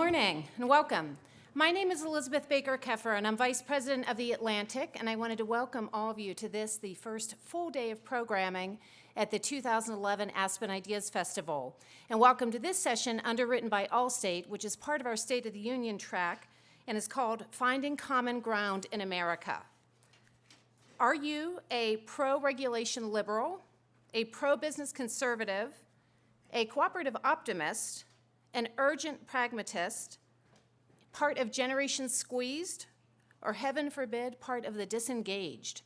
morning and welcome. My name is Elizabeth Baker Keffer, and I'm Vice President of the Atlantic, and I wanted to welcome all of you to the first full day of programming at the 2011 Aspen Ideas Festival. And welcome to this session underwritten by Allstate, which is part of our State of the Union track and is called Finding Common Ground in America. Are you a pro-regulation liberal, a pro-business conservative, a cooperative optimist, an urgent pragmatist, part of Generation Squeezed, or heaven forbid, part of the disengaged?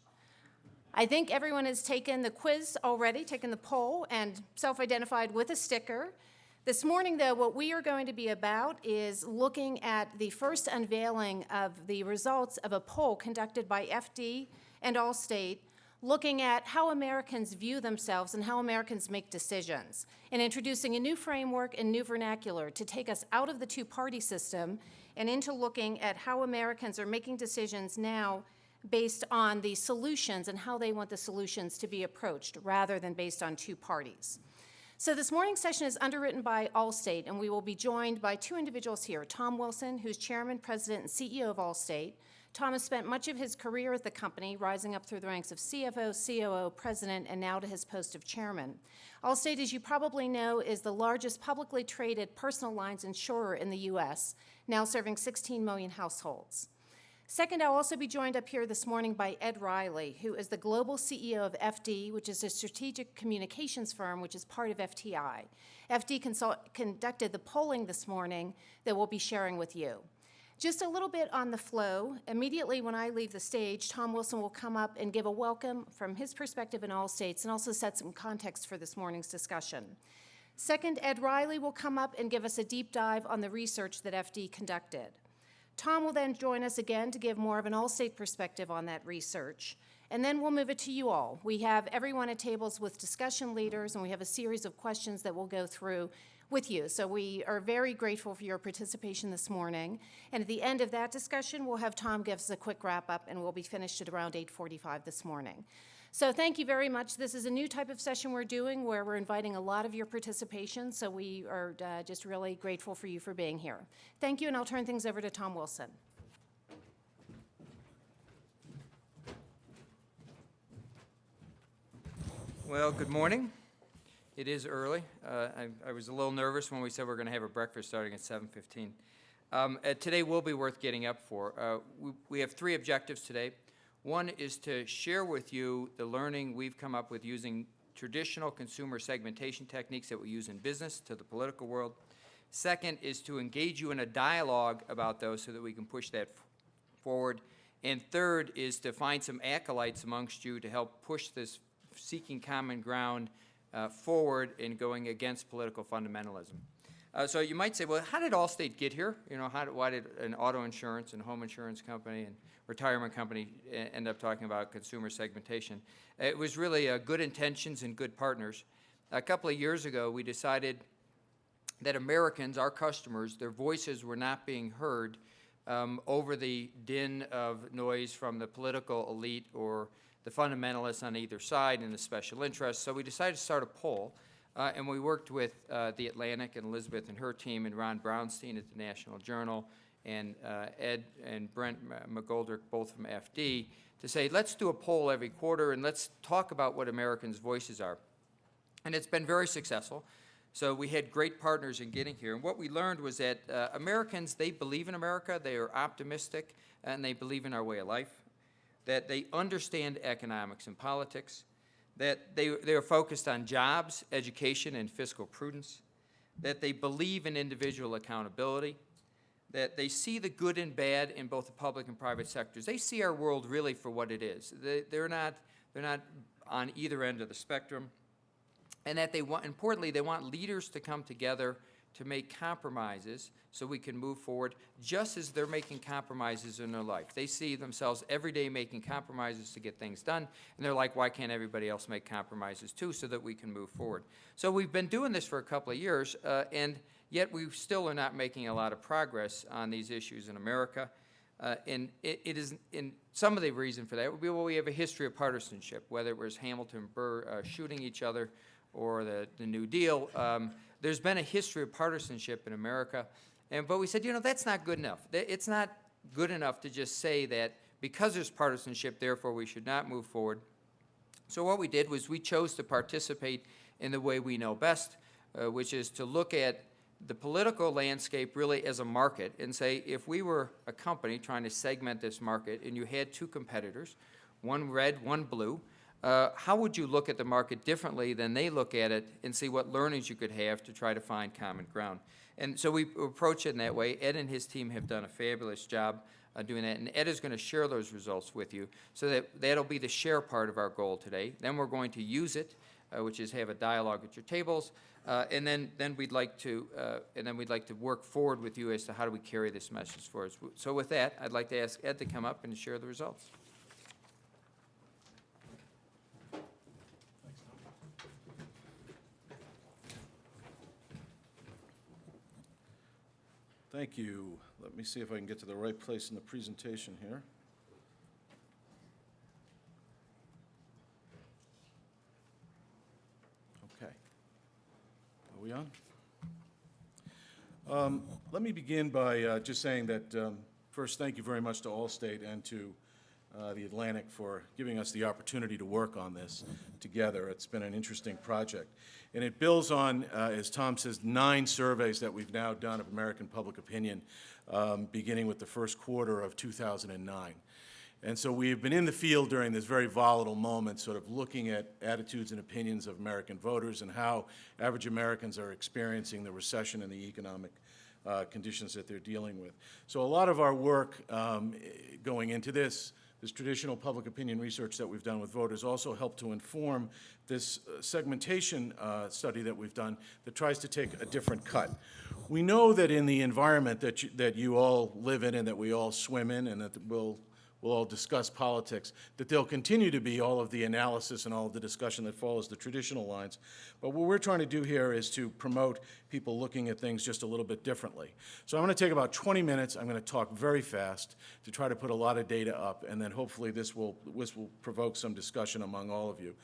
I think everyone has taken the quiz already, taken the poll, and self-identified with a sticker. This morning, though, what we are going to be about is looking at the first unveiling of the results of a poll conducted by FD and Allstate, looking at how Americans view themselves and how Americans make decisions, and introducing a new framework and new vernacular to take us out of the two-party system and into looking at how Americans are making decisions now based on the solutions and how they want the solutions to be approached rather than based on two parties. So this morning's session is underwritten by Allstate, and we will be joined by two individuals here, Tom Wilson, who's Chairman, President, and CEO of Allstate. Tom has spent much of his career at the company, rising up through the ranks of CFO, COO, President, and now to his post of Chairman. Allstate, as you probably know, is the largest publicly traded personal lines insurer in the U.S., now serving 16 million households. Second, I'll also be joined up here this morning by Ed Reilly, who is the global CEO of FD, which is a strategic communications firm, which is part of FTI. FD conducted the polling this morning that we'll be sharing with you. Just a little bit on the flow. Immediately when I leave the stage, Tom Wilson will come up and give a welcome from his perspective in Allstate and also set some context for this morning's discussion. Second, Ed Reilly will come up and give us a deep dive on the research that FD conducted. Tom will then join us again to give more of an Allstate perspective on that research. And then we'll move it to you all. We have everyone at tables with discussion leaders, and we have a series of questions that we'll go through with you. So we are very grateful for your participation this morning. And at the end of that discussion, we'll have Tom give us a quick wrap up, and we'll be finished at around 8:45 this morning. So thank you very much. This is a new type of session we're doing where we're inviting a lot of your participation. So we are just really grateful for you for being here. Thank you, and I'll turn things over to Tom Wilson. Well, good morning. It is early. I was a little nervous when we said we're going to have a breakfast starting at 7:15. Today will be worth getting up for. We have three objectives today. One is to share with you the learning we've come up with using traditional consumer segmentation techniques that we use in business to the political world. Second is to engage you in a dialogue about those so that we can push that forward. And third is to find some acolytes amongst you to help push this seeking common ground forward in going against political fundamentalism. So you might say, well, how did Allstate get here? You know, why did an auto insurance and home insurance company and retirement company end up talking about consumer segmentation? It was really good intentions and good partners. A couple of years ago, we decided that Americans, our customers, their voices were not being heard over the din of noise from the political elite or the fundamentalists on either side and the special interests. So we decided to start a poll, and we worked with the Atlantic and Elizabeth and her team and Ron Brownstein at the National Journal and Ed and Brent McGoldrick, both from FD, to say, let's do a poll every quarter and let's talk about what Americans' voices are. And it's been very successful. So we had great partners in getting here. And what we learned was that Americans, they believe in America, they are optimistic, and they believe in our way of life, that they understand economics and politics, that they are focused on jobs, education, and fiscal prudence, that they believe in individual accountability, that they see the good and bad in both the public and private sectors. They see our world really for what it is. They're not on either end of the spectrum, and that they want, importantly, they want leaders to come together to make compromises so we can move forward just as they're making compromises in their life. They see themselves every day making compromises to get things done, and they're like, why can't everybody else make compromises too so that we can move forward? So we've been doing this for a couple of years, and yet we still are not making a lot of progress on these issues in America. And it is, in some of the reason for that would be, well, we have a history of partisanship, whether it was Hamilton Burr shooting each other or the New Deal. There's been a history of partisanship in America, But we said, that's not good enough. It's not good enough to just say that because there's partisanship, therefore we should not move forward. So what we did was we chose to participate in the way we know best, which is to look at the political landscape really as a market and say, if we were a company trying to segment this market and you had two competitors, one red, one blue, how would you look at the market differently than they look at it and see what learnings you could have to try to find common ground? And so we approach it in that way. Ed and his team have done a fabulous job doing that, and Ed is going to share those results with you, so that'll be the share part of our goal today. Then we're going to use it, which is have a dialogue at your tables, and then we'd like to work forward with you as to how do we carry this message forward. So with that, I'd like to ask Ed to come up and share the results. Thank you. Let me see if I can get to the right place in the presentation here. Okay. Are we on? Let me begin by just saying that, first, thank you very much to Allstate and to the Atlantic for giving us the opportunity to work on this together. It's been an interesting project. And it builds on, as Tom says, 9 surveys that we've now done of American public opinion, beginning with the first quarter of 2009. And so we've been in the field during this very volatile moment, sort of looking at attitudes and opinions of American voters and how average Americans are experiencing the recession and the economic conditions that they're dealing with. So a lot of our work going into this traditional public opinion research that we've done with voters also helped to inform this segmentation study that we've done that tries to take a different cut. We know that in the environment that you all live in and that we all swim in and that we'll all discuss politics, that there'll continue to be all of the analysis and all of the discussion that follows the traditional lines. But what we're trying to do here is to promote people looking at things just a little bit differently. So I'm going to take about 20 minutes. I'm going to talk very fast to try to put a lot of data up, and then hopefully this will provoke some discussion among all of you.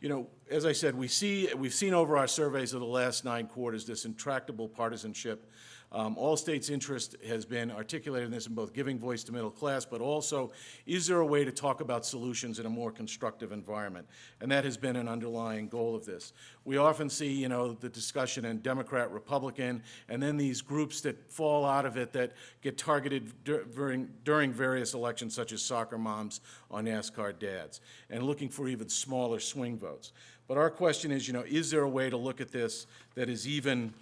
You know, as I said, we've seen over our surveys of the last 9 quarters this intractable partisanship. Allstate's interest has been articulated in this in both giving voice to middle class, but also, is there a way to talk about solutions in a more constructive environment? And that has been an underlying goal of this. We often see, the discussion in Democrat, Republican, and then these groups that fall out of it that get targeted during various elections, such as soccer moms or NASCAR dads, and looking for even smaller swing votes. But our question is there a way to look at this that is even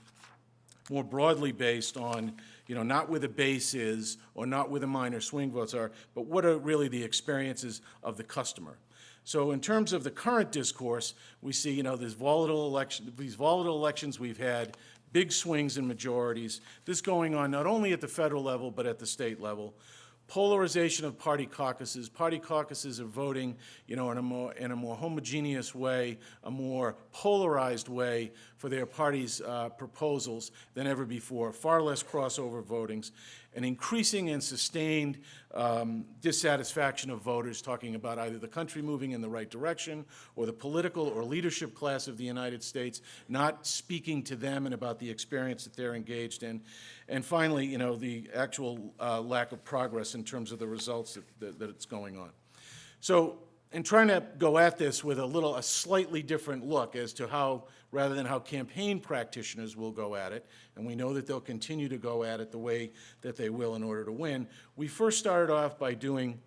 more broadly based on, not where the base is or not where the minor swing votes are, but what are really the experiences of the customer. So in terms of the current discourse, we see, these volatile elections we've had, big swings in majorities, this going on not only at the federal level but at the state level. Polarization of party caucuses. Party caucuses are voting, in a more homogeneous way, a more polarized way for their party's proposals than ever before. Far less crossover votings, an increasing and sustained dissatisfaction of voters, talking about either the country moving in the right direction or the political or leadership class of the United States not speaking to them and about the experience that they're engaged in. And finally, the actual lack of progress in terms of the results that it's going on. So in trying to go at this with a slightly different look as to how, rather than how campaign practitioners will go at it, and we know that they'll continue to go at it the way that they will in order to win, we first started off by doing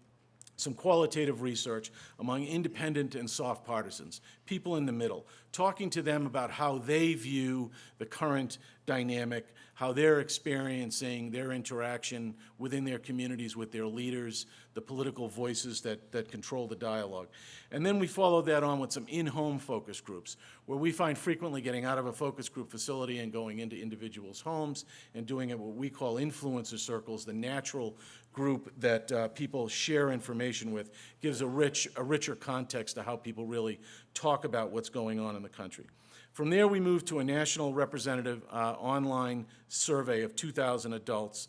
some qualitative research among independent and soft partisans, people in the middle, talking to them about how they view the current dynamic, how they're experiencing their interaction within their communities with their leaders, the political voices that control the dialogue. And then we followed that on with some in-home focus groups, where we find frequently getting out of a focus group facility and going into individuals' homes and doing it what we call influencer circles, the natural group that people share information with, gives a richer context to how people really talk about what's going on in the country. From there, we moved to a national representative online survey of 2,000 adults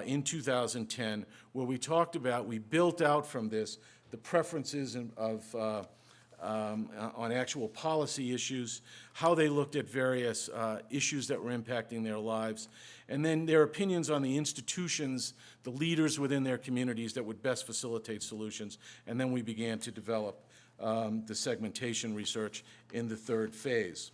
in 2010, where we built out from this the preferences of on actual policy issues, how they looked at various issues that were impacting their lives, and then their opinions on the institutions, the leaders within their communities that would best facilitate solutions. And then we began to develop the segmentation research in the third phase.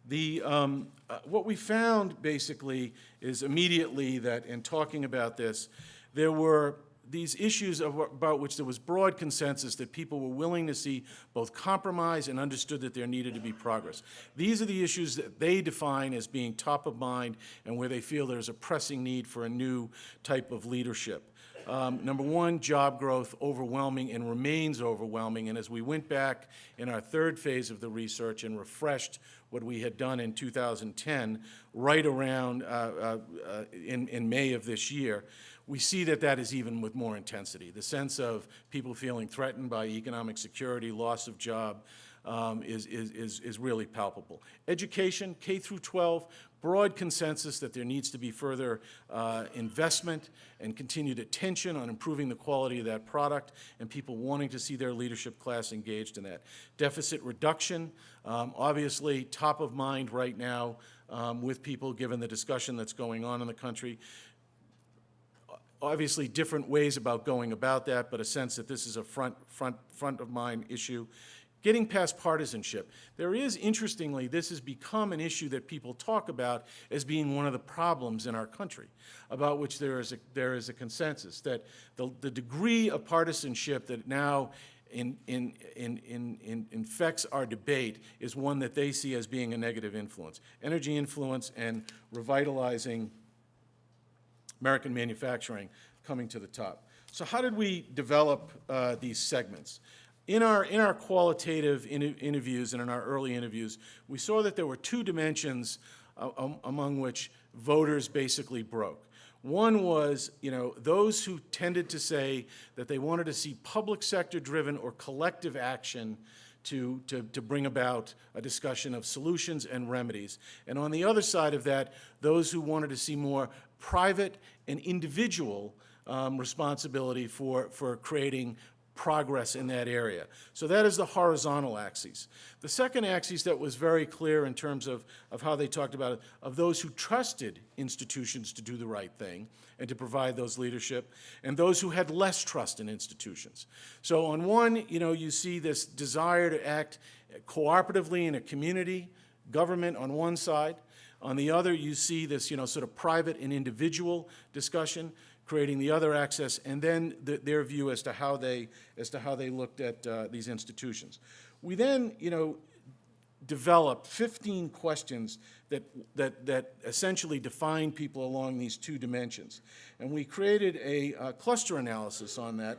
What we found basically is immediately that in talking about this, there were these issues about which there was broad consensus that people were willing to see both compromise and understood that there needed to be progress. These are the issues that they define as being top of mind and where they feel there's a pressing need for a new type of leadership. Number one, job growth, overwhelming and remains overwhelming. And as we went back in our third phase of the research and refreshed what we had done in 2010, right around in May of this year, we see that that is even with more intensity. The sense of people feeling threatened by economic security, loss of job, is really palpable. Education, K through 12, broad consensus that there needs to be further investment and continued attention on improving the quality of that product, and people wanting to see their leadership class engaged in that. Deficit reduction, obviously top of mind right now with people given the discussion that's going on in the country. Obviously different ways about going about that, but a sense that this is a front of mind issue. Getting past partisanship. There is, interestingly, this has become an issue that people talk about as being one of the problems in our country, about which there is a consensus, that the degree of partisanship that now infects our debate is one that they see as being a negative influence. Energy influence and revitalizing American manufacturing coming to the top. So how did we develop these segments? In our qualitative interviews and in our early interviews, we saw that there were two dimensions among which voters basically broke. One was, those who tended to say that they wanted to see public sector driven or collective action to bring about a discussion of solutions and remedies. And on the other side of that, those who wanted to see more private and individual responsibility for creating progress in that area. So that is the horizontal axis. The second axis that was very clear in terms of how they talked about it, of those who trusted institutions to do the right thing and to provide those leadership, and those who had less trust in institutions. So on one, you see this desire to act cooperatively in a community, government on one side. On the other, you see this, sort of private and individual discussion, creating the other access, and then their view as to how they looked at these institutions. We then, developed 15 questions that essentially define people along these two dimensions, and we created a cluster analysis on that.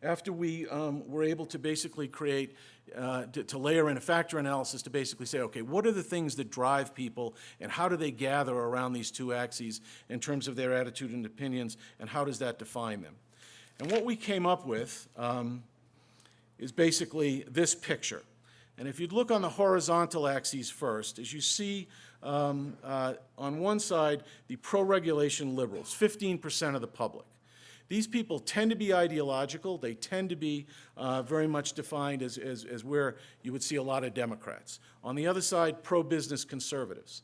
After we were able to basically create, to layer in a factor analysis to basically say, okay, what are the things that drive people and how do they gather around these two axes in terms of their attitude and opinions, and how does that define them? And what we came up with is basically this picture. And if you'd look on the horizontal axes first, as you see on one side, the pro-regulation liberals, 15% of the public. These people tend to be ideological. They tend to be very much defined as where you would see a lot of Democrats. On the other side, pro-business conservatives.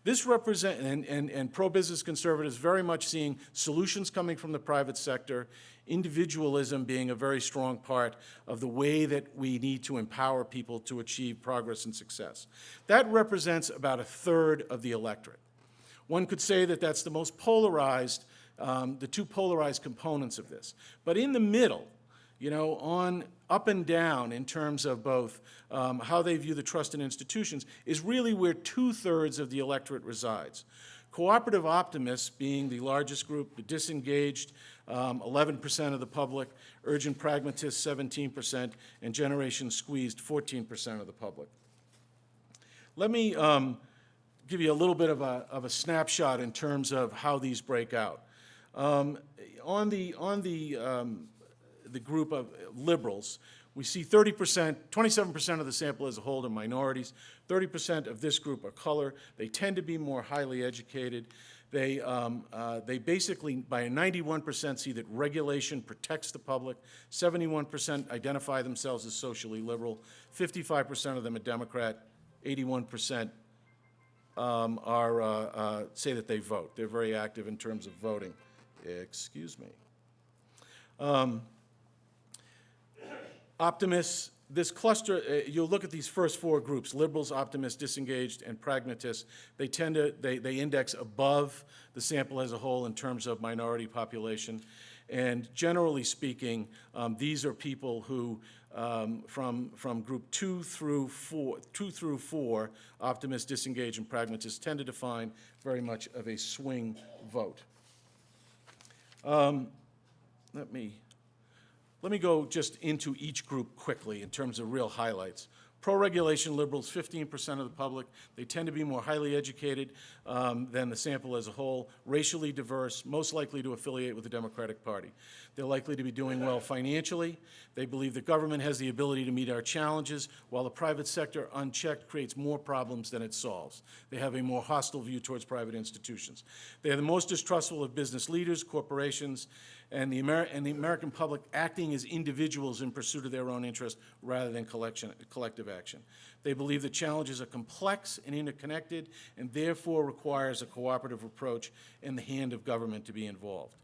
This represents, and pro-business conservatives very much seeing solutions coming from the private sector, individualism being a very strong part of the way that we need to empower people to achieve progress and success. That represents about a third of the electorate. One could say that that's the most polarized, the two polarized components of this. But in the middle, on up and down in terms of both how they view the trust in institutions is really where 2/3 of the electorate resides. Cooperative optimists being the largest group, the disengaged, 11% of the public, urgent pragmatists, 17%, and generation squeezed, 14% of the public. Let me give you a little bit of a snapshot in terms of how these break out. On the group of liberals, we see 27% of the sample as a whole are minorities, 30% of this group are color. They tend to be more highly educated. They basically, by a 91%, see that regulation protects the public. 71% identify themselves as socially liberal. 55% of them are Democrat. 81% say that they vote. They're very active in terms of voting. Excuse me. Optimists, this cluster, you'll look at these first four groups: liberals, optimists, disengaged, and pragmatists. They tend to, they index above the sample as a whole in terms of minority population. And generally speaking, these are people who, from group 2 through 4, optimists, disengaged, and pragmatists, tend to define very much of a swing vote. Let me go just into each group quickly in terms of real highlights. Pro-regulation liberals, 15% of the public. They tend to be more highly educated than the sample as a whole, racially diverse, most likely to affiliate with the Democratic Party. They're likely to be doing well financially. They believe the government has the ability to meet our challenges, while the private sector, unchecked, creates more problems than it solves. They have a more hostile view towards private institutions. They are the most distrustful of business leaders, corporations, and the American public acting as individuals in pursuit of their own interest rather than collective action. They believe the challenges are complex and interconnected and therefore requires a cooperative approach in the hand of government to be involved.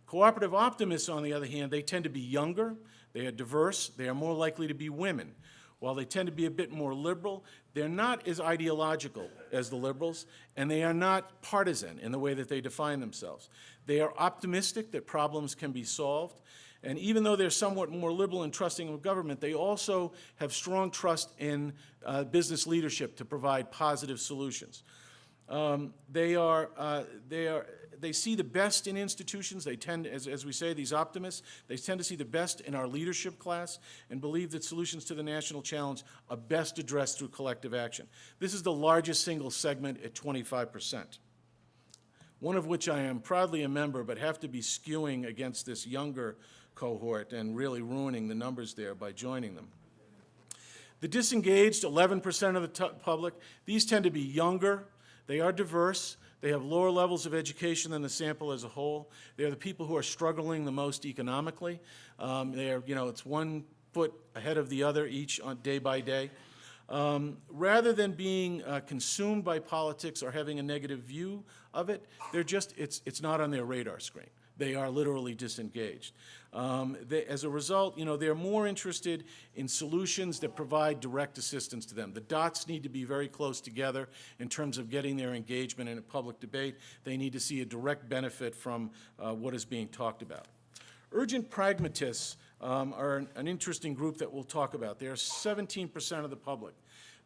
Cooperative optimists, on the other hand, they tend to be younger, they are diverse, they are more likely to be women. While they tend to be a bit more liberal, they're not as ideological as the liberals, and they are not partisan in the way that they define themselves. They are optimistic that problems can be solved, and even though they're somewhat more liberal and trusting of government, they also have strong trust in business leadership to provide positive solutions. They see the best in institutions. They tend, as we say, these optimists, they tend to see the best in our leadership class and believe that solutions to the national challenge are best addressed through collective action. This is the largest single segment at 25%, one of which I am proudly a member, but have to be skewing against this younger cohort and really ruining the numbers there by joining them. The disengaged, 11% of the public, these tend to be younger. They are diverse. They have lower levels of education than the sample as a whole. They are the people who are struggling the most economically. It's one foot ahead of the other each on day by day. Rather than being consumed by politics or having a negative view of it, it's not on their radar screen. They are literally disengaged. As a result, they're more interested in solutions that provide direct assistance to them. The dots need to be very close together in terms of getting their engagement in a public debate. They need to see a direct benefit from what is being talked about. Urgent pragmatists are an interesting group that we'll talk about. They are 17% of the public.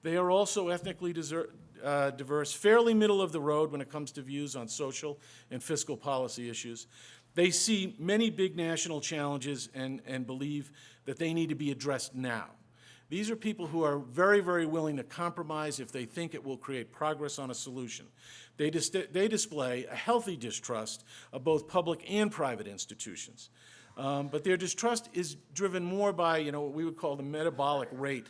They are also ethnically diverse, fairly middle of the road when it comes to views on social and fiscal policy issues. They see many big national challenges and believe that they need to be addressed now. These are people who are very, very willing to compromise if they think it will create progress on a solution. They display a healthy distrust of both public and private institutions. But their distrust is driven more by, what we would call the metabolic rate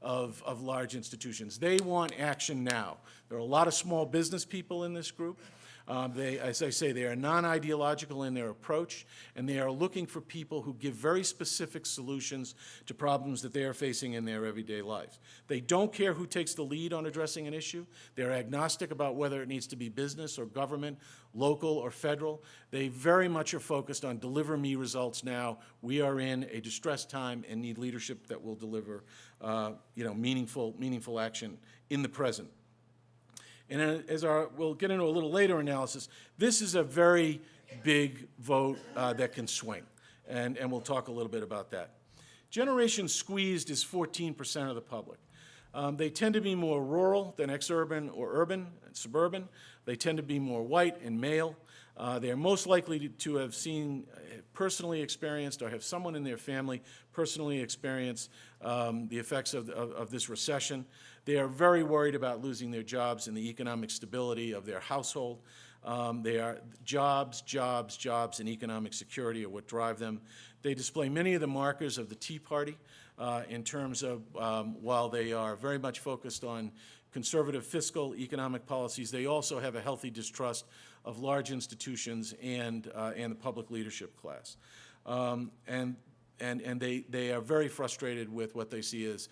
of large institutions. They want action now. There are a lot of small business people in this group. As I say, they are non-ideological in their approach, and they are looking for people who give very specific solutions to problems that they are facing in their everyday life. They don't care who takes the lead on addressing an issue. They're agnostic about whether it needs to be business or government, local or federal. They very much are focused on deliver me results now. We are in a distressed time and need leadership that will deliver meaningful action in the present. And we'll get into a little later analysis, this is a very big vote that can swing, and we'll talk a little bit about that. Generation squeezed is 14% of the public. They tend to be more rural than exurban or urban and suburban. They tend to be more white and male. They are most likely to have personally experienced or have someone in their family personally experience the effects of this recession. They are very worried about losing their jobs and the economic stability of their household. They are jobs, and economic security are what drive them. They display many of the markers of the Tea Party in terms of, while they are very much focused on conservative fiscal economic policies, they also have a healthy distrust of large institutions and the public leadership class. And they are very frustrated with what they see as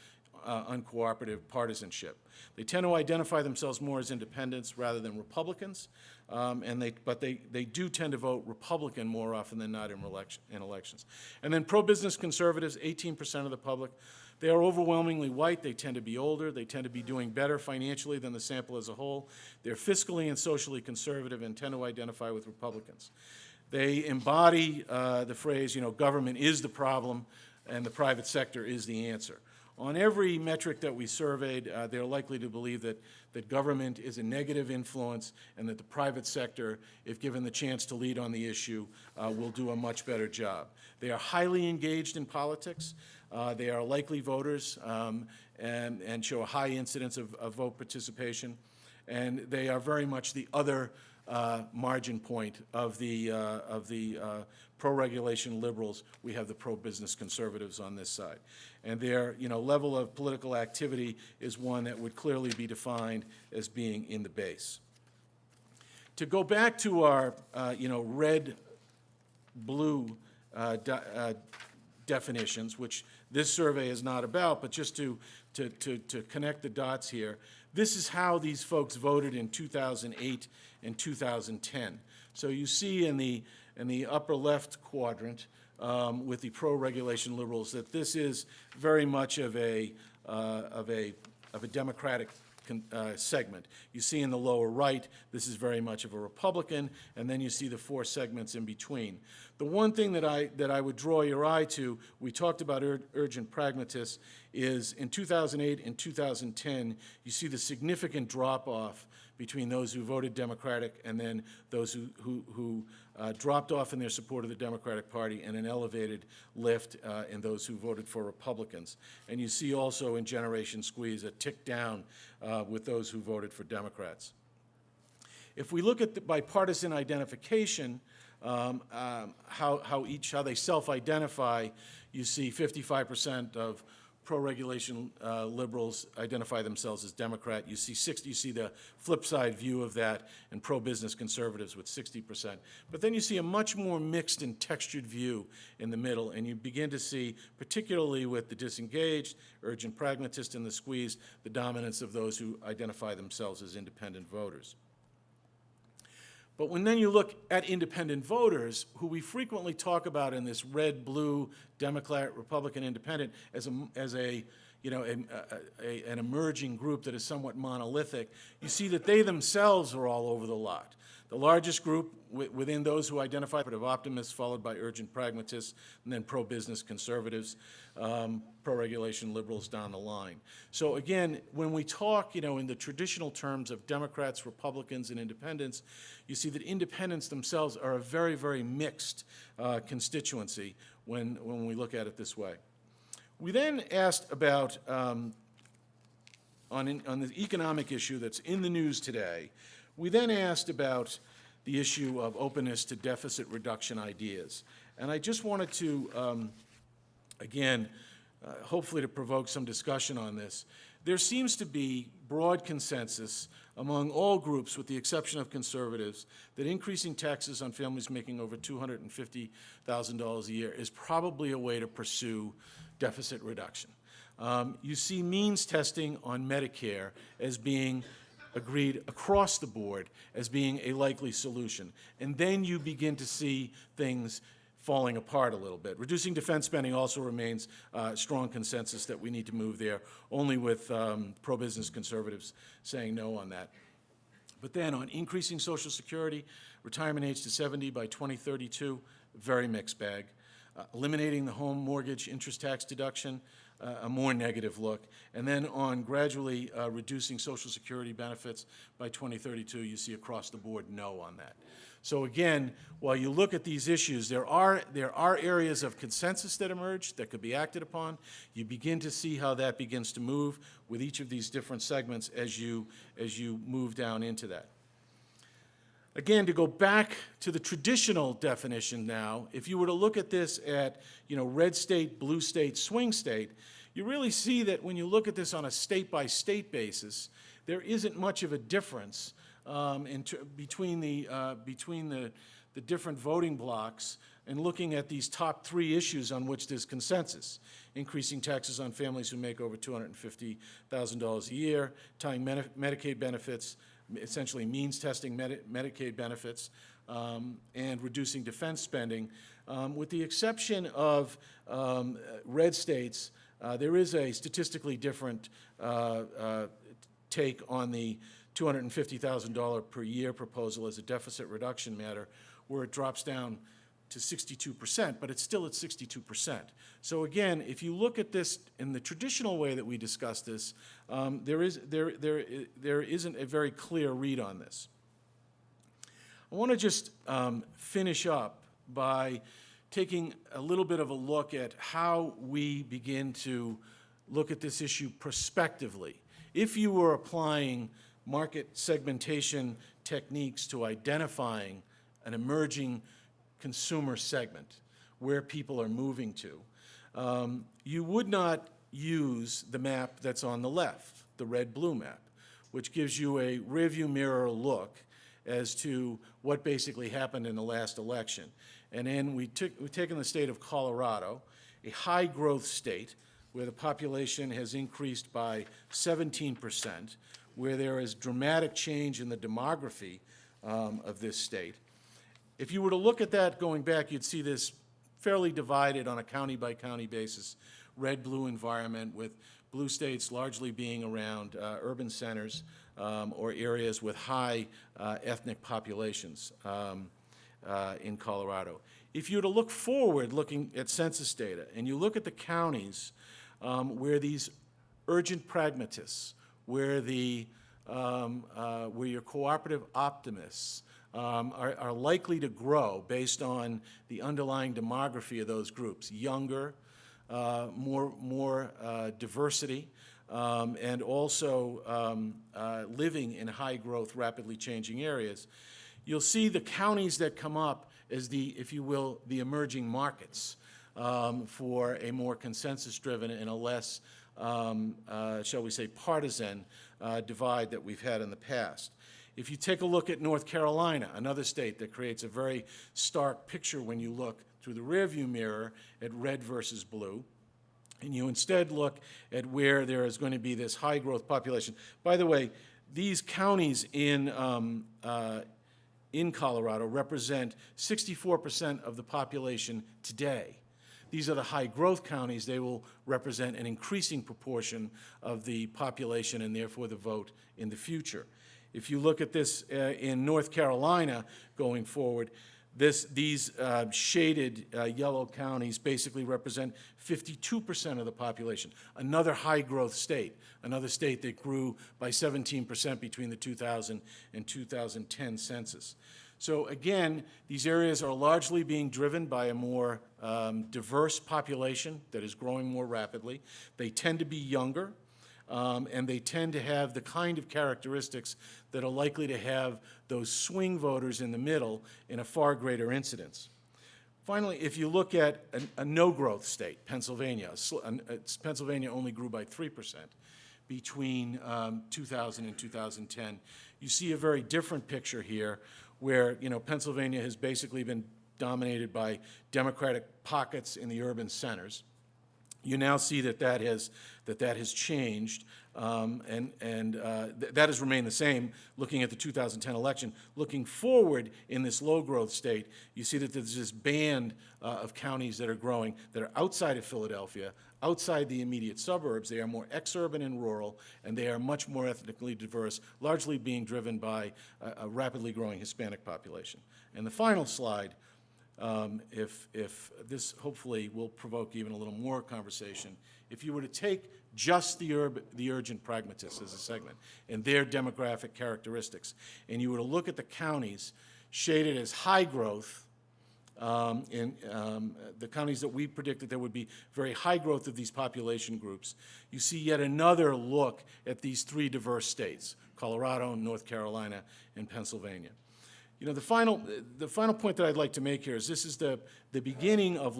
uncooperative partisanship. They tend to identify themselves more as independents rather than Republicans, but they do tend to vote Republican more often than not in elections. And then pro-business conservatives, 18% of the public, they are overwhelmingly white. They tend to be older. They tend to be doing better financially than the sample as a whole. They're fiscally and socially conservative and tend to identify with Republicans. They embody the phrase, government is the problem and the private sector is the answer. On every metric that we surveyed, they're likely to believe that government is a negative influence and that the private sector, if given the chance to lead on the issue, will do a much better job. They are highly engaged in politics. They are likely voters and show a high incidence of vote participation. And they are very much the other margin point of the pro-regulation liberals. We have the pro-business conservatives on this side. And their level of political activity is one that would clearly be defined as being in the base. To go back to our red-blue definitions, which this survey is not about, but just to connect the dots here, this is how these folks voted in 2008 and 2010. So you see in the upper left quadrant with the pro-regulation liberals that this is very much of a Democratic segment. You see in the lower right, this is very much of a Republican, and then you see the four segments in between. The one thing that I would draw your eye to, we talked about urgent pragmatists, is in 2008 and 2010, you see the significant drop-off between those who voted Democratic and then those who dropped off in their support of the Democratic Party, and an elevated lift in those who voted for Republicans. And you see also in Generation Squeeze a tick down with those who voted for Democrats. If we look at by partisan identification, how they self-identify, you see 55% of pro-regulation liberals identify themselves as Democrat. You see the flip side view of that in pro-business conservatives with 60%. But then you see a much more mixed and textured view in the middle, and you begin to see, particularly with the disengaged, urgent pragmatist, and the squeeze, the dominance of those who identify themselves as independent voters. But when then you look at independent voters, who we frequently talk about in this red, blue, Democrat, Republican, Independent as an emerging group that is somewhat monolithic, you see that they themselves are all over the lot. The largest group within those who identify with optimists, followed by urgent pragmatists, and then pro-business conservatives, pro-regulation liberals down the line. So again, when we talk, in the traditional terms of Democrats, Republicans, and independents, you see that independents themselves are a very, very mixed constituency when we look at it this way. We then asked about, on the economic issue that's in the news today, we then asked about the issue of openness to deficit reduction ideas. And I just wanted to, again, hopefully to provoke some discussion on this. There seems to be broad consensus among all groups, with the exception of conservatives, that increasing taxes on families making over $250,000 a year is probably a way to pursue deficit reduction. You see means testing on Medicare as being agreed across the board as being a likely solution. And then you begin to see things falling apart a little bit. Reducing defense spending also remains strong consensus that we need to move there, only with pro-business conservatives saying no on that. But then on increasing Social Security, retirement age to 70 by 2032, very mixed bag. Eliminating the home mortgage interest tax deduction, a more negative look. And then on gradually reducing Social Security benefits by 2032, you see across the board no on that. So again, while you look at these issues, there are areas of consensus that emerge that could be acted upon. You begin to see how that begins to move with each of these different segments as you move down into that. Again, to go back to the traditional definition now, if you were to look at this at, red state, blue state, swing state, you really see that when you look at this on a state-by-state basis, there isn't much of a difference between the different voting blocks and looking at these top three issues on which there's consensus. Increasing taxes on families who make over $250,000 a year, tying Medicaid benefits, essentially means testing Medicaid benefits, and reducing defense spending. With the exception of red states, there is a statistically different take on the $250,000 per year proposal as a deficit reduction matter, where it drops down to 62%, but it's still at 62%. So again, if you look at this in the traditional way that we discuss this, there isn't a very clear read on this. I want to just finish up by taking a little bit of a look at how we begin to look at this issue prospectively. If you were applying market segmentation techniques to identifying an emerging consumer segment where people are moving to, you would not use the map that's on the left, the red-blue map, which gives you a rearview mirror look as to what basically happened in the last election. And then we've taken the state of Colorado, a high-growth state where the population has increased by 17%, where there is dramatic change in the demography of this state. If you were to look at that going back, you'd see this fairly divided on a county-by-county basis, red-blue environment, with blue states largely being around urban centers or areas with high ethnic populations in Colorado. If you were to look forward, looking at census data, and you look at the counties where these urgent pragmatists, where your cooperative optimists are likely to grow based on the underlying demography of those groups, younger, more diversity, and also living in high-growth, rapidly changing areas, you'll see the counties that come up as the, if you will, the emerging markets for a more consensus-driven and a less, shall we say, partisan divide that we've had in the past. If you take a look at North Carolina, another state that creates a very stark picture when you look through the rearview mirror at red versus blue, and you instead look at where there is going to be this high-growth population. By the way, these counties in Colorado represent 64% of the population today. These are the high-growth counties. They will represent an increasing proportion of the population and therefore the vote in the future. If you look at this in North Carolina going forward, these shaded yellow counties basically represent 52% of the population. Another high-growth state, another state that grew by 17% between the 2000 and 2010 census. So again, these areas are largely being driven by a more diverse population that is growing more rapidly. They tend to be younger. And they tend to have the kind of characteristics that are likely to have those swing voters in the middle in a far greater incidence. Finally, if you look at a no-growth state, Pennsylvania, Pennsylvania only grew by 3% between 2000 and 2010. You see a very different picture here where, Pennsylvania has basically been dominated by Democratic pockets in the urban centers. You now see that has changed, and that has remained the same looking at the 2010 election. Looking forward in this low-growth state, you see that there's this band of counties that are growing that are outside of Philadelphia, outside the immediate suburbs. They are more exurban and rural, and they are much more ethnically diverse, largely being driven by a rapidly growing Hispanic population. And the final slide, if this hopefully will provoke even a little more conversation, if you were to take just the urgent pragmatists as a segment and their demographic characteristics, and you were to look at the counties shaded as high growth, in the counties that we predicted there would be very high growth of these population groups, you see yet another look at these three diverse states, Colorado, North Carolina, and Pennsylvania. The final point that I'd like to make here is this is the beginning of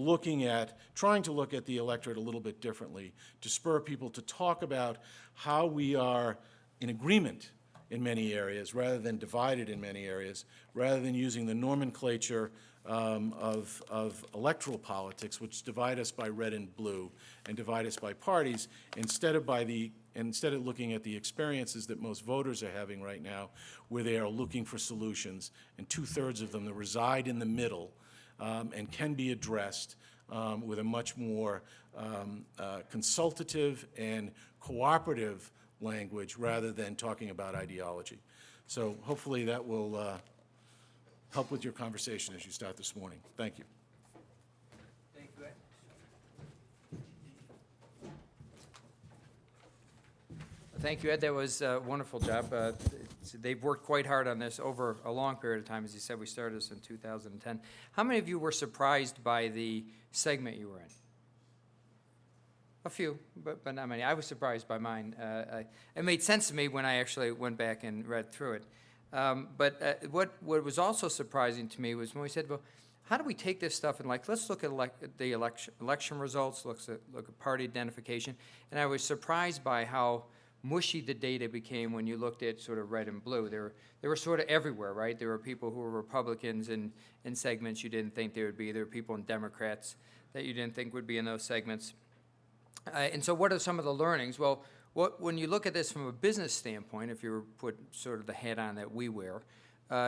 trying to look at the electorate a little bit differently, to spur people to talk about how we are in agreement in many areas, rather than divided in many areas, rather than using the nomenclature of electoral politics, which divide us by red and blue and divide us by parties, instead of looking at the experiences that most voters are having right now, where they are looking for solutions, and 2/3 of them that reside in the middle and can be addressed with a much more consultative and cooperative language rather than talking about ideology. So hopefully that will help with your conversation as you start this morning. Thank you. Thank you, Ed. Thank you, Ed. That was a wonderful job. They've worked quite hard on this over a long period of time. As you said, we started this in 2010. How many of you were surprised by the segment you were in? A few, but not many. I was surprised by mine. It made sense to me when I actually went back and read through it. But what was also surprising to me was when we said, well, how do we take this stuff and let's look at the election results, look at party identification, and I was surprised by how mushy the data became when you looked at sort of red and blue. They were sort of everywhere, right? There were people who were Republicans in segments you didn't think there would be. There were people in Democrats that you didn't think would be in those segments. And so what are some of the learnings? Well, when you look at this from a business standpoint, if you were put sort of the hat on that we wear,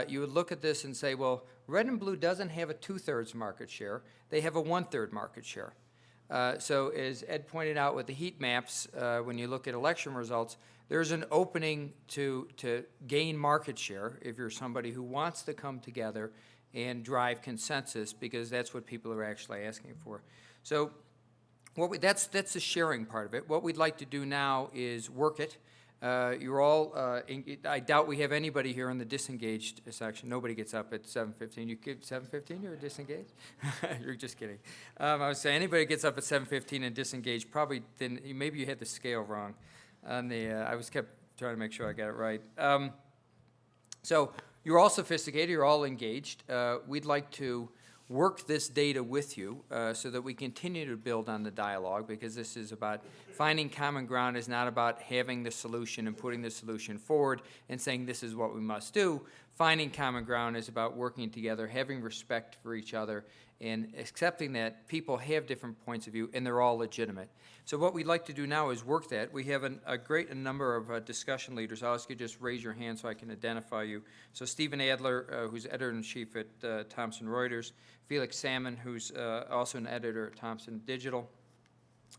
you would look at this and say, well, red and blue doesn't have a 2/3 market share. They have a 1/3 market share. So as Ed pointed out with the heat maps, when you look at election results, there's an opening to gain market share if you're somebody who wants to come together and drive consensus, because that's what people are actually asking for. So that's the sharing part of it. What we'd like to do now is work it. You're all, I doubt we have anybody here in the disengaged section. Nobody gets up at 7:15. You get 7:15, you're disengaged? You're just kidding. I was saying anybody gets up at 7:15 and disengaged probably didn't, maybe you had the scale wrong. On the, I was kept trying to make sure I got it right. So you're all sophisticated, you're all engaged. We'd like to work this data with you so that we continue to build on the dialogue, because this is about finding common ground. Is not about having the solution and putting the solution forward and saying this is what we must do. Finding common ground is about working together, having respect for each other, and accepting that people have different points of view and they're all legitimate. So what we'd like to do now is work that. We have a great number of discussion leaders. I'll ask you to just raise your hand so I can identify you. So Stephen Adler, who's editor-in-chief at Thomson Reuters. Felix Salmon, who's also an editor at Thomson Digital.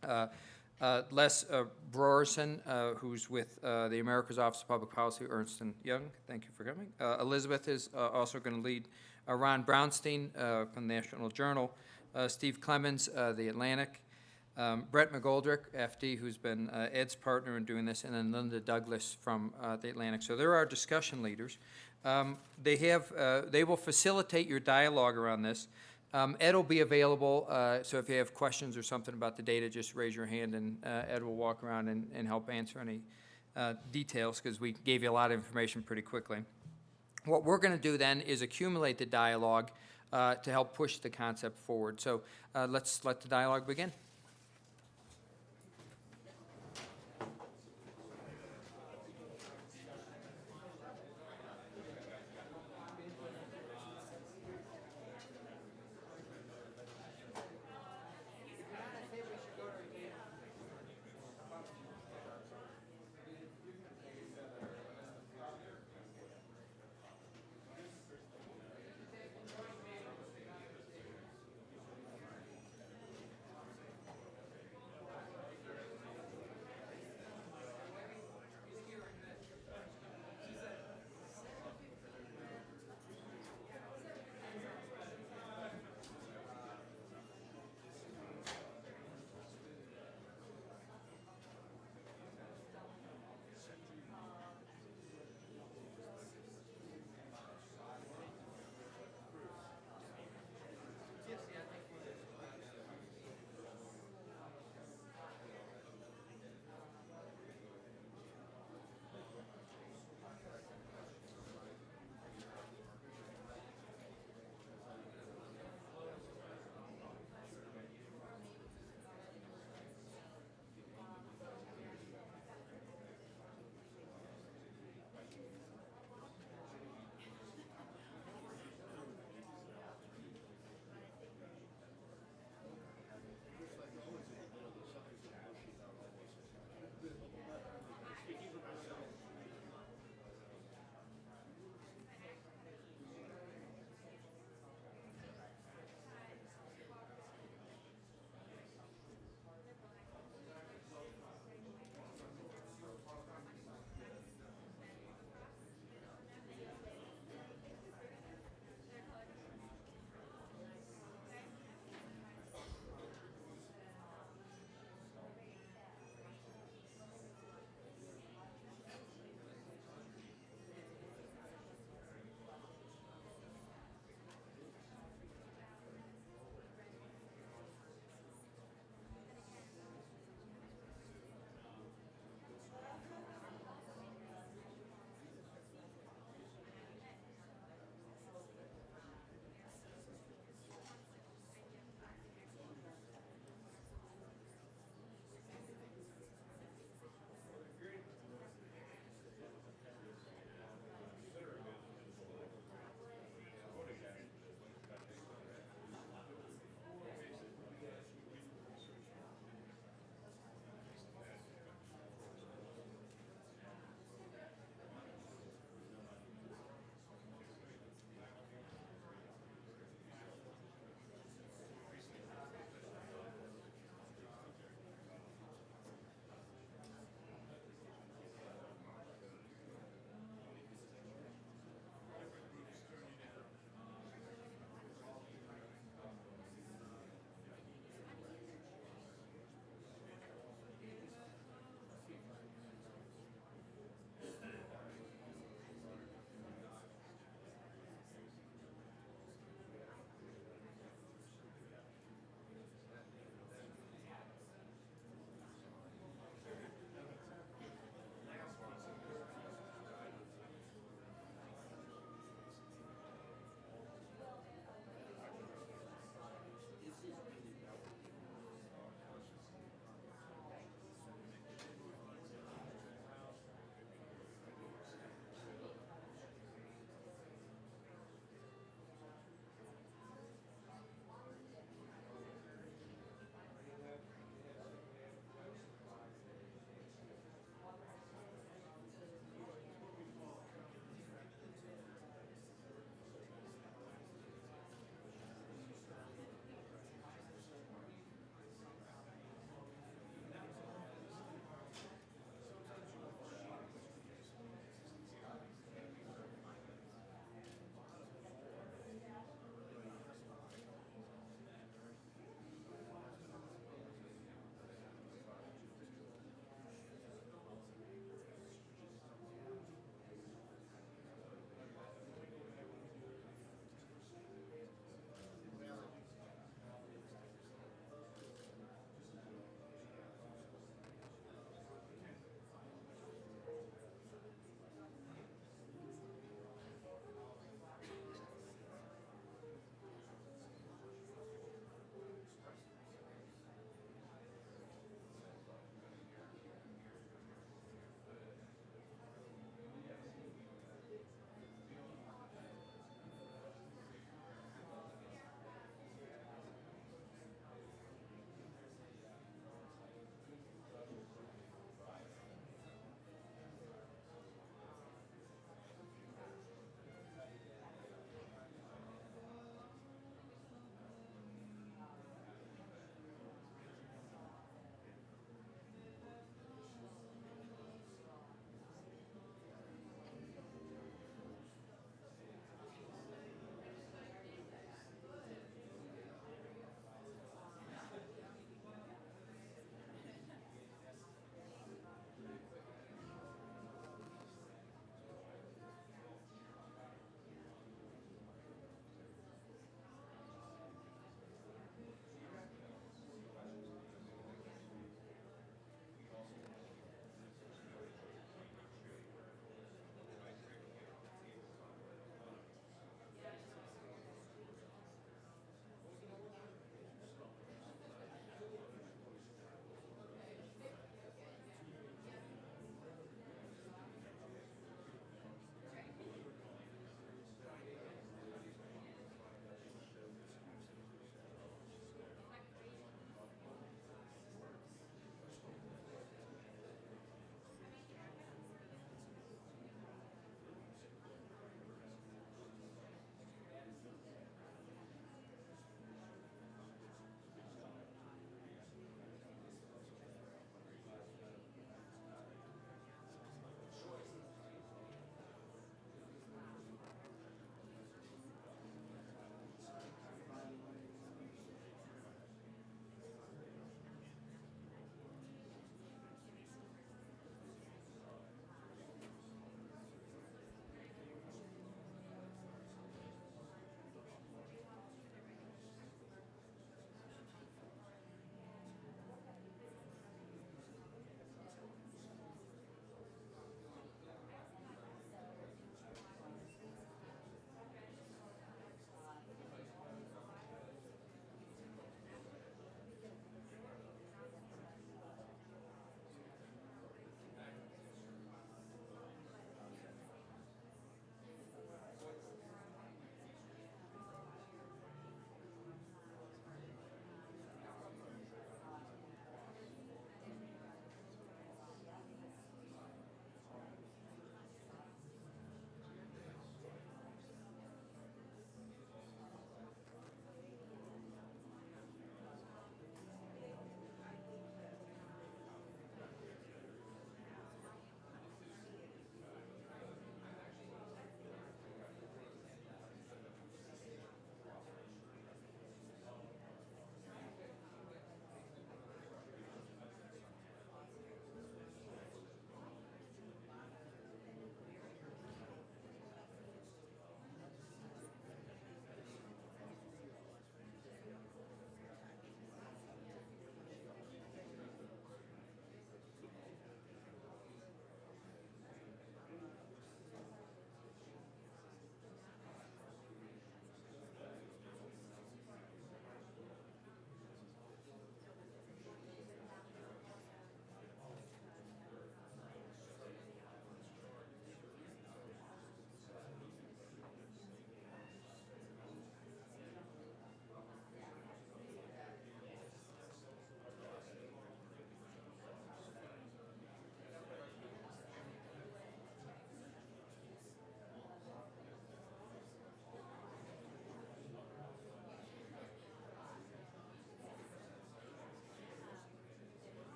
Les Brorson, who's with the America's Office of Public Policy, Ernst & Young. Thank you for coming. Elizabeth is also going to lead. Ron Brownstein from the National Journal. Steve Clemens, The Atlantic. Brett McGoldrick, FD, who's been Ed's partner in doing this, and then Linda Douglas from The Atlantic. So there are discussion leaders. They will facilitate your dialogue around this. Ed will be available, so if you have questions or something about the data, just raise your hand, and Ed will walk around and help answer any details, because we gave you a lot of information pretty quickly. What we're going to do then is accumulate the dialogue to help push the concept forward. So let's let the dialogue begin.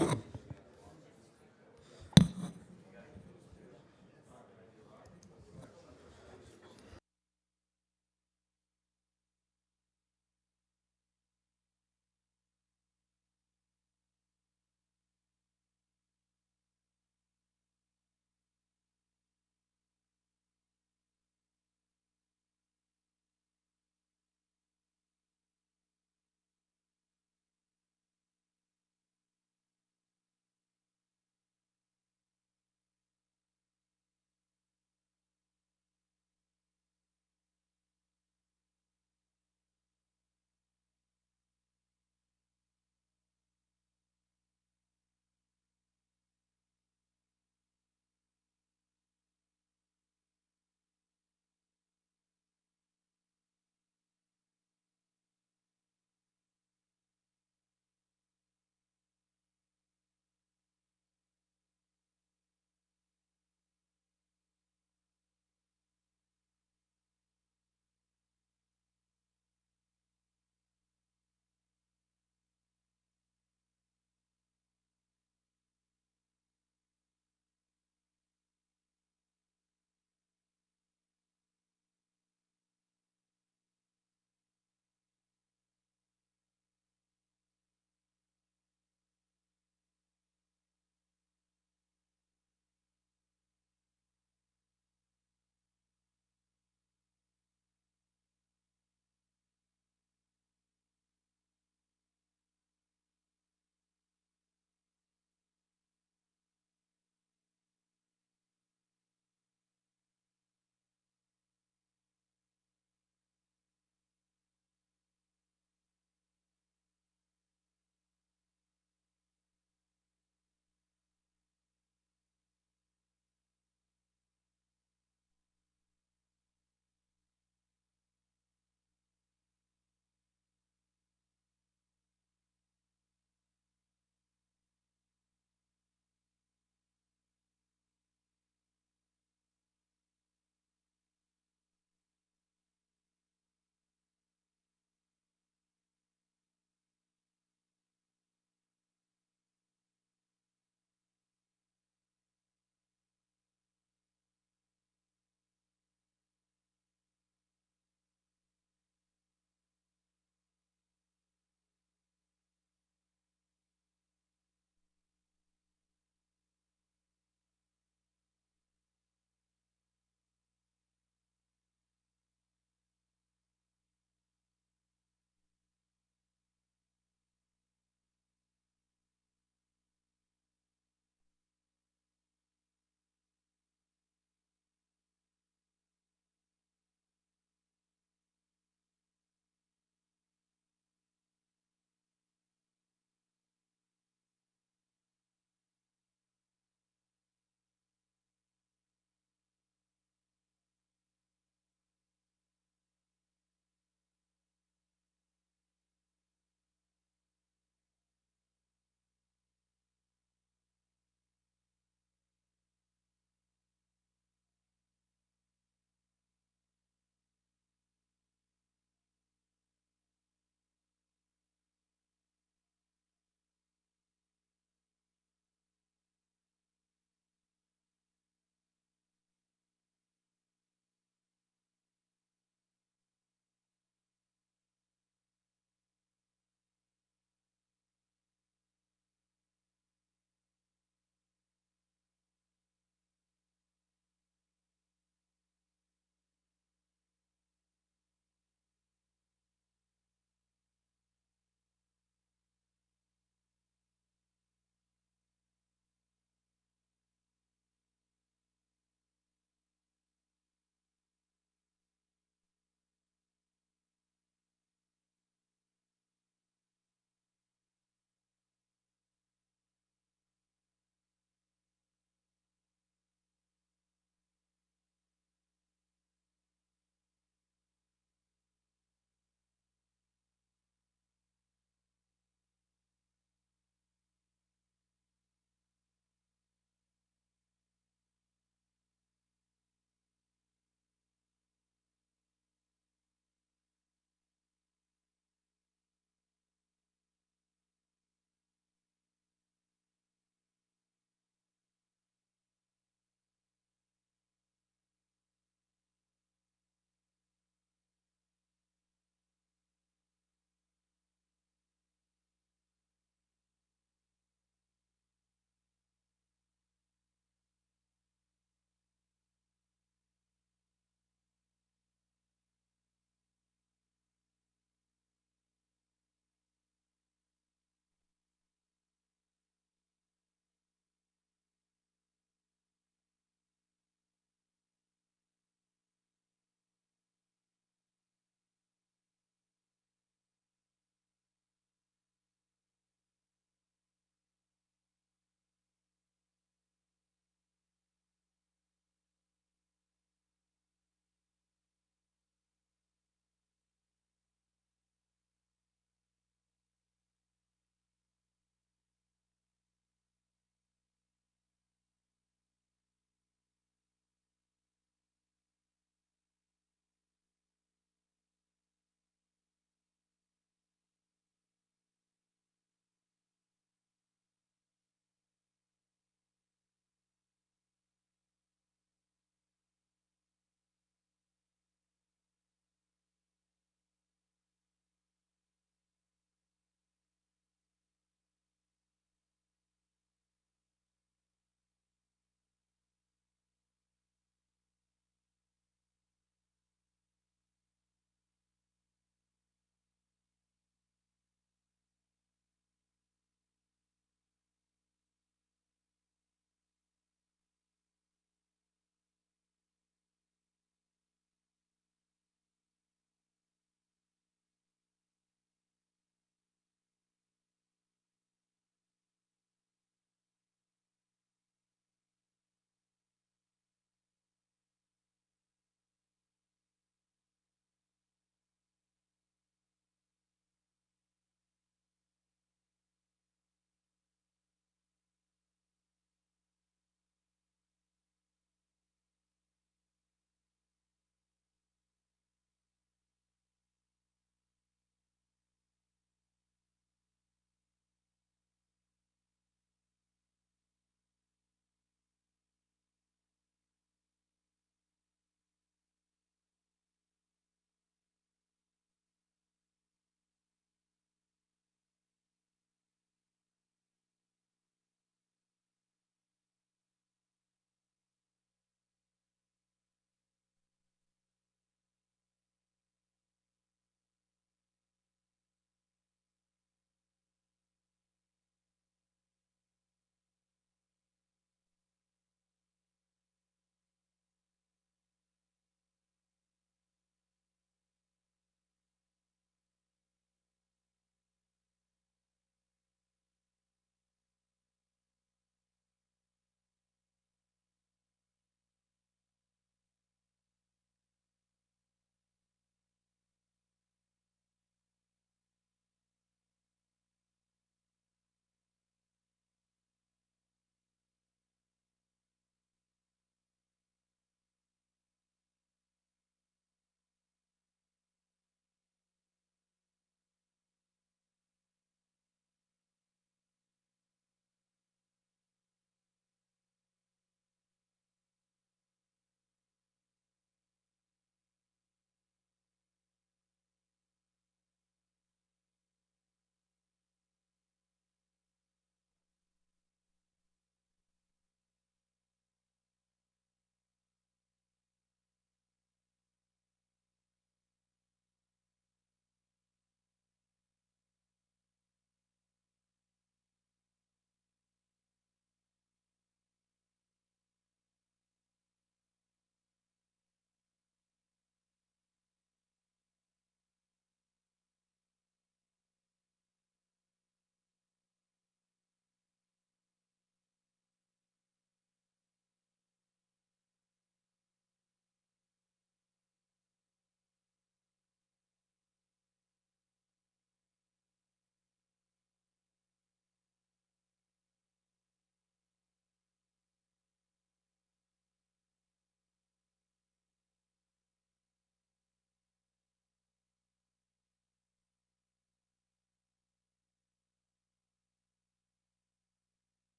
you.